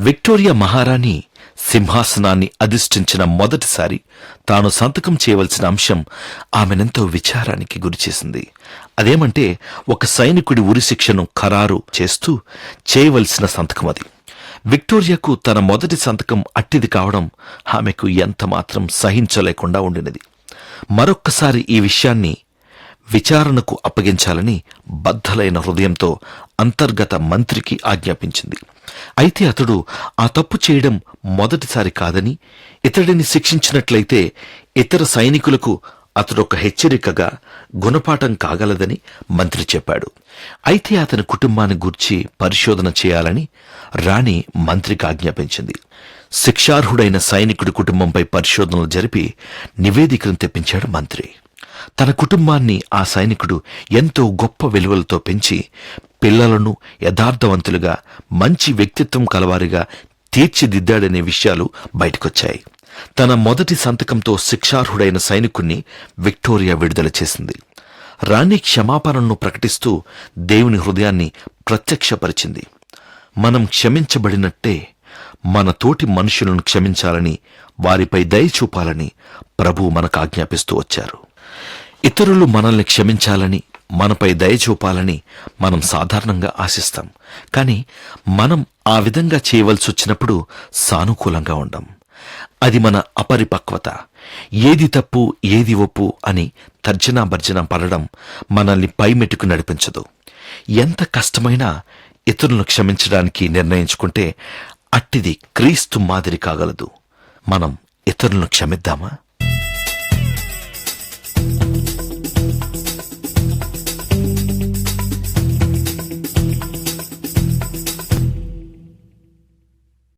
Victoria మహారాణి సింహాసనాన్ని అధిష్ఠించిన మొదటిసారి తాను సంతకం చేయవలసిన అంశం ఆమెనెంతో విచారానికి గురిచేసింది. అదేమంటే ఒక సైనికుడి ఉరిశిక్షను ఖరారు చేస్తూ చేయవలసిన సంతకం అది. విక్టోరియాకు తన మొదటి సంతకం అట్టిది కావడం ఆమెకు ఎంతమాత్రం సహించలేకుండా ఉండినది. మరొక్కసారి ఈ విషయాన్ని విచారణకు అప్పగించాలని బద్ధలైన హృదయంతో అంతర్గత మంత్రికి ఆజ్ఞాపించింది. అయితే అతడు ఆ తప్పు చేయడం మొదటిసారి కాదని, ఇతడిని శిక్షించినట్లయితే ఇతర సైనికులకు అతడొక హెచ్చరికగా గుణపాఠం కాగలదని మంత్రి చెప్పాడు. అయితే అతని కుటుంబాన్ని గూర్చి పరిశోధన చేయాలని రాణి మంత్రికి ఆజ్ఞాపించింది. శిక్షార్హుడైన సైనికుడి కుటుంబంపై పరిశోధనలు జరిపి నివేదికను తెప్పించాడు మంత్రి. తన కుటుంబాన్ని ఆ సైనికుడు ఎంతో గొప్ప విలువలతో పెంచి పిల్లలను యథార్థవంతులుగా, మంచి వ్యక్తిత్వం కలవారిగా తీర్చిదిద్దాడనే విషయాలు బయటకొచ్చాయి. తన మొదటి సంతకంతో శిక్షార్హుడైన సైనికుణ్ణి విక్టోరియా విడుదల చేసింది. రాణి క్షమాపణను ప్రకటిస్తూ దేవుని హృదయాన్ని ప్రత్యక్షపరిచింది. మనం క్షమించబడినట్టే మన తోటి మనుషులను క్షమించాలని, వారిపై దయ చూపాలని ప్రభువు మనకు ఆజ్ఞాపిస్తూ వచ్చారు. ఇతరులు మనల్ని క్షమించాలని, మనపై దయ చూపాలని మనం సాధారణంగా ఆశిస్తాం. కానీ మనం ఆ విధంగా చేయవలసొచ్చినప్పుడు సానుకూలంగా ఉండం. అది మన అపరిపక్వత. ఏది తప్పు ఏది ఒప్పు అని తర్జనా భర్జన పడడం మనల్ని పైమెట్టుకు నడిపించదు. ఎంత కష్టమైనా ఇతరులను క్షమించడానికి నిర్ణయించుకుంటే అట్టిది క్రీస్తు మాదిరి కాగలదు. మనం ఇతరులను క్షమిద్దామా?